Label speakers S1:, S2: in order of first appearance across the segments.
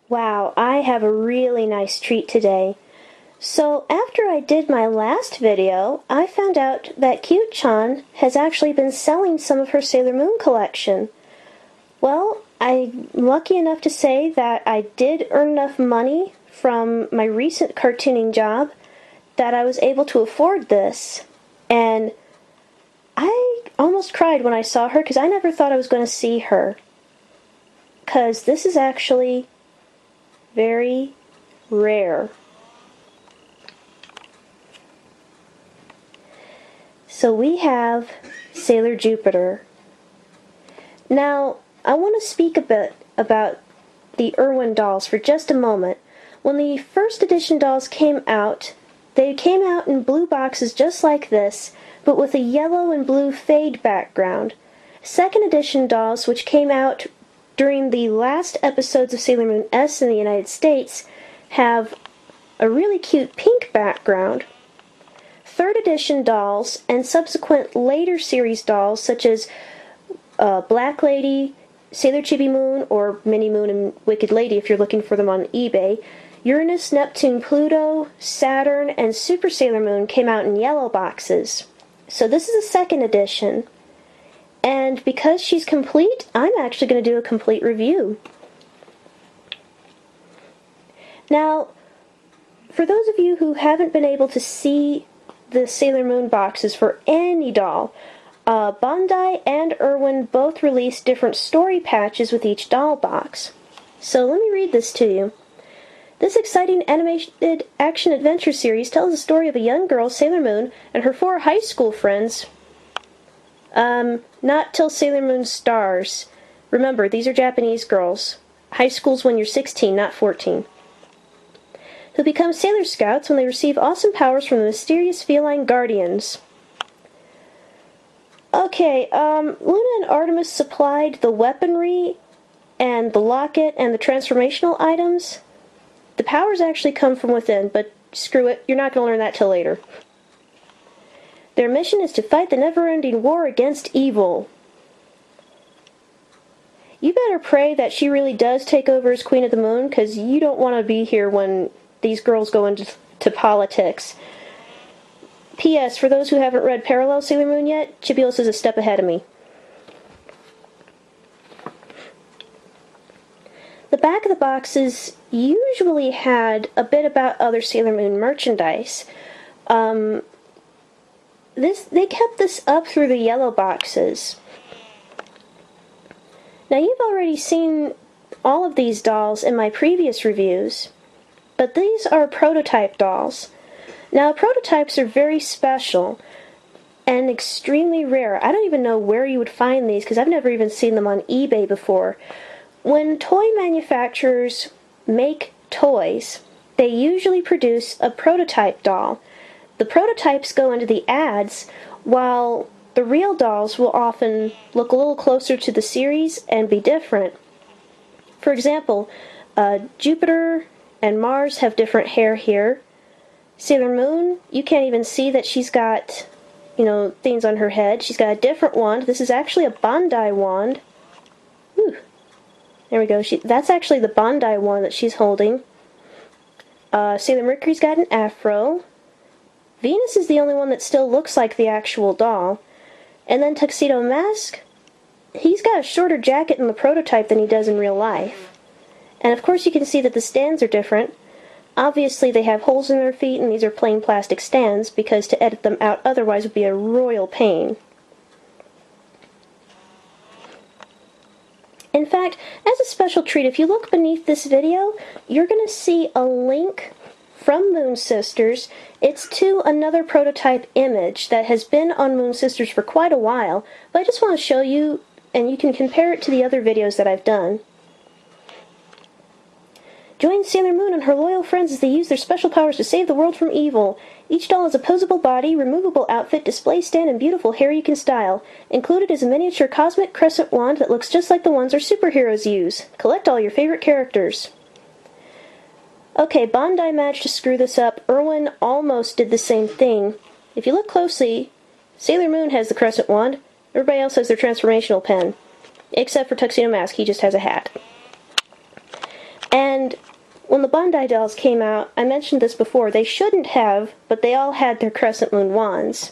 S1: Wow, I have a really nice treat today. So after I did my last video, I found out that cute Chong has actually been selling some of her Sailor Moon collection. Well, I'm lucky enough to say that I did earn enough money from my recent cartooning job that I was able to afford this. And I almost cried when I saw her because I never thought I was going to see her. Because this is actually very rare. So we have Sailor Jupiter. Now, I want to speak a bit about the Irwin dolls for just a moment. When the first edition dolls came out, they came out in blue boxes just like this, but with a yellow and blue fade background. Second edition dolls, which came out during the last episodes of Sailor Moon S in the United States, have a really cute pink background. Third edition dolls and subsequent later series dolls such as Black Lady, Sailor Chibi Moon, or Mini Moon and Wicked Lady if you're looking for them on eBay, Uranus, Neptune, Pluto, Saturn, and Super Sailor Moon came out in yellow boxes. So this is a second edition. And because she's complete, I'm actually going to do a complete review. Now, for those of you who haven't been able to see the Sailor Moon boxes for any doll, Bandai and Irwin both released different story patches with each doll box. So let me read this to you. This exciting animated action-adventure series tells the story of a young girl, Sailor Moon, and her 4 high school friends. Not till Sailor Moon Stars. Remember, these are Japanese girls. High school's when you're 16, not 14. Who become Sailor Scouts when they receive awesome powers from the mysterious feline guardians. Okay, Luna and Artemis supplied the weaponry and the locket and the transformational items. The powers actually come from within, but screw it, you're not going to learn that till later. Their mission is to fight the never-ending war against evil. You better pray that she really does take over as Queen of the Moon, because you don't want to be here when these girls go into politics. P.S. For those who haven't read Parallel Sailor Moon yet, Chibios is a step ahead of me. The back of the boxes usually had a bit about other Sailor Moon merchandise. They kept this up through the yellow boxes. Now you've already seen all of these dolls in my previous reviews, but these are prototype dolls. Now prototypes are very special and extremely rare. I don't even know where you would find these because I've never even seen them on eBay before. When toy manufacturers make toys, they usually produce a prototype doll. The prototypes go into the ads, while the real dolls will often look a little closer to the series and be different. For example, Jupiter and Mars have different hair here. Sailor Moon, you can't even see that she's got, things on her head. She's got a different wand. This is actually a Bandai wand. Whew. There we go. That's actually the Bandai wand that she's holding. Sailor Mercury's got an afro. Venus is the only one that still looks like the actual doll. And then Tuxedo Mask, he's got a shorter jacket in the prototype than he does in real life. And of course you can see that the stands are different. Obviously they have holes in their feet and these are plain plastic stands because to edit them out otherwise would be a royal pain. In fact, as a special treat, if you look beneath this video, you're going to see a link from Moon Sisters. It's to another prototype image that has been on Moon Sisters for quite a while, but I just want to show you, and you can compare it to the other videos that I've done. Join Sailor Moon and her loyal friends as they use their special powers to save the world from evil. Each doll has a posable body, removable outfit, display stand, and beautiful hair you can style. Included is a miniature cosmic crescent wand that looks just like the ones our superheroes use. Collect all your favorite characters. Okay, Bandai managed to screw this up. Irwin almost did the same thing. If you look closely, Sailor Moon has the crescent wand. Everybody else has their transformational pen. Except for Tuxedo Mask, he just has a hat. And And when the Bandai dolls came out, I mentioned this before, they shouldn't have, but they all had their crescent moon wands.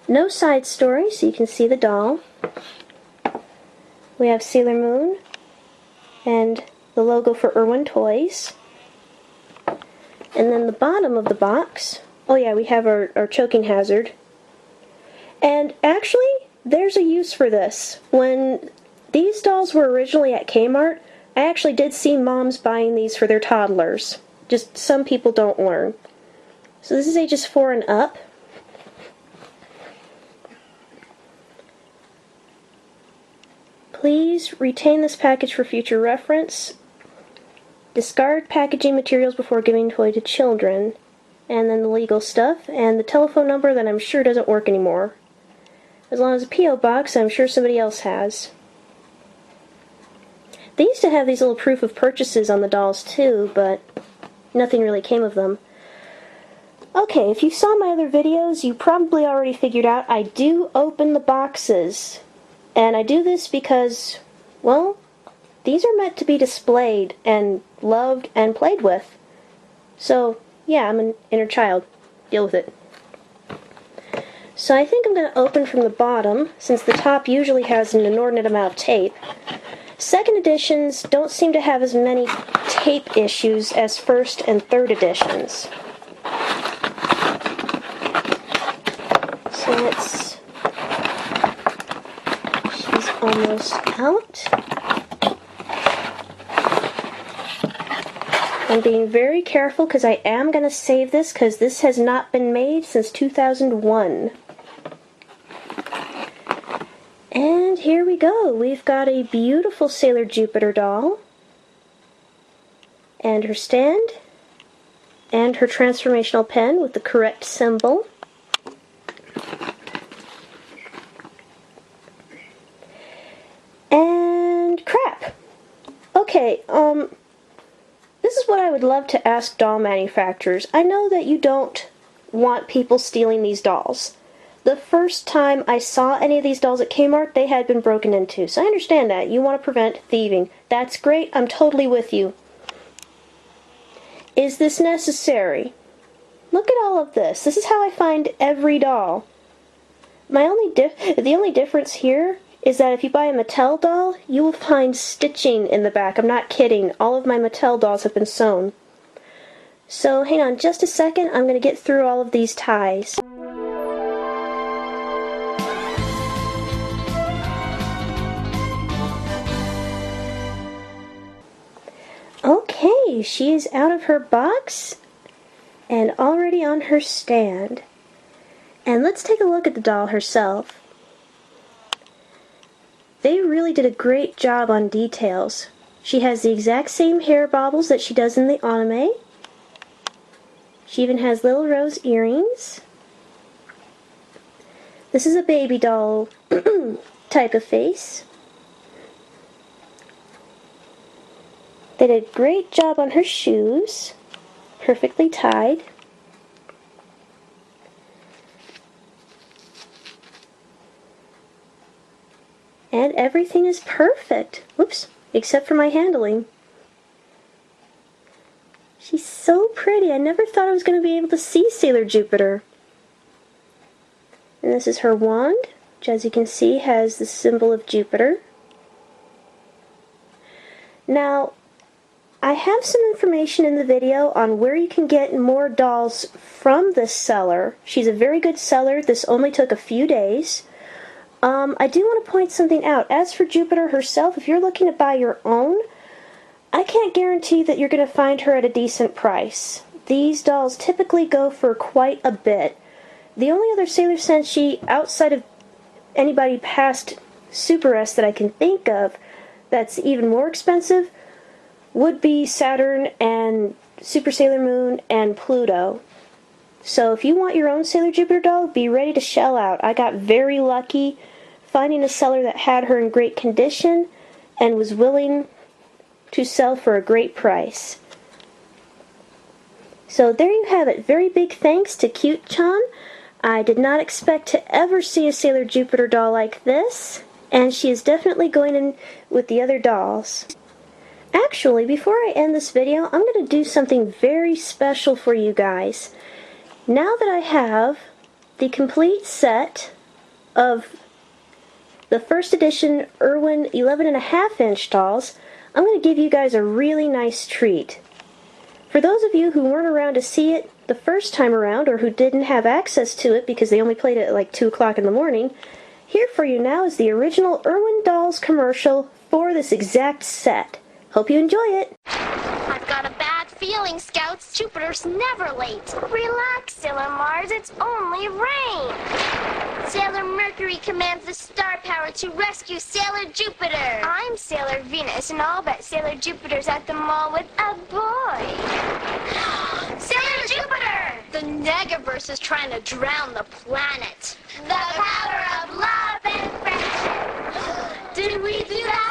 S1: No side story, so you can see the doll. We have Sailor Moon and the logo for Irwin Toys. And then the bottom of the box, oh yeah, we have our choking hazard. And actually, there's a use for this. When these dolls were originally at Kmart, I actually did see moms buying these for their toddlers. Just some people don't learn. So this is ages 4 and up. Please retain this package for future reference. Discard packaging materials before giving toy to children. And then the legal stuff, and the telephone number that I'm sure doesn't work anymore. As long as a P.O. box, I'm sure somebody else has. They used to have these little proof of purchases on the dolls too, but nothing really came of them. Okay, if you saw my other videos, you probably already figured out I do open the boxes. And I do this because, well, these are meant to be displayed and loved and played with. So, yeah, I'm an inner child. Deal with it. So I think I'm going to open from the bottom, since the top usually has an inordinate amount of tape. Second editions don't seem to have as many tape issues as first and third editions. So she's almost out. I'm being very careful because I am going to save this because this has not been made since 2001. And here we go. We've got a beautiful Sailor Jupiter doll. And her stand. And her transformational pen with the correct symbol. And crap! Okay, this is what I would love to ask doll manufacturers. I know that you don't want people stealing these dolls. The first time I saw any of these dolls at Kmart, they had been broken into. So I understand that. You want to prevent thieving. That's great. I'm totally with you. Is this necessary? Look at all of this. This is how I find every doll. The only difference here is that if you buy a Mattel doll, you will find stitching in the back. I'm not kidding. All of my Mattel dolls have been sewn. So hang on just a second. I'm going to get through all of these ties. Okay, she is out of her box and already on her stand. And let's take a look at the doll herself. They really did a great job on details. She has the exact same hair baubles that she does in the anime. She even has little rose earrings. This is a baby doll type of face. They did a great job on her shoes, perfectly tied. And everything is perfect. Whoops, except for my handling. She's so pretty. I never thought I was going to be able to see Sailor Jupiter. And this is her wand, which as you can see has the symbol of Jupiter. Now, I have some information in the video on where you can get more dolls from this seller. She's a very good seller. This only took a few days. I do want to point something out. As for Jupiter herself, if you're looking to buy your own, I can't guarantee that you're going to find her at a decent price. These dolls typically go for quite a bit. The only other Sailor Senshi outside of anybody past Super S that I can think of that's even more expensive would be Saturn and Super Sailor Moon and Pluto. So if you want your own Sailor Jupiter doll, be ready to shell out. I got very lucky finding a seller that had her in great condition and was willing to sell for a great price. So there you have it. Very big thanks to Cute Chong. I did not expect to ever see a Sailor Jupiter doll like this, and she is definitely going in with the other dolls. Actually, before I end this video, I'm going to do something very special for you guys. Now that I have the complete set of the first edition Irwin 11.5-inch dolls, I'm going to give you guys a really nice treat. For those of you who weren't around to see it the first time around, or who didn't have access to it because they only played it at like 2 o'clock in the morning, here for you now is the original Irwin Dolls commercial for this exact set. Hope you enjoy it!
S2: I've got a bad feeling, Scouts. Jupiter's never late. Relax, Sailor Mars. It's only rain. Sailor Mercury commands the star power to rescue Sailor Jupiter. I'm Sailor Venus, and I'll bet Sailor Jupiter's at the mall with a boy. Sailor Jupiter! The Negaverse is trying to drown the planet. The power of love and friendship. Did we do that?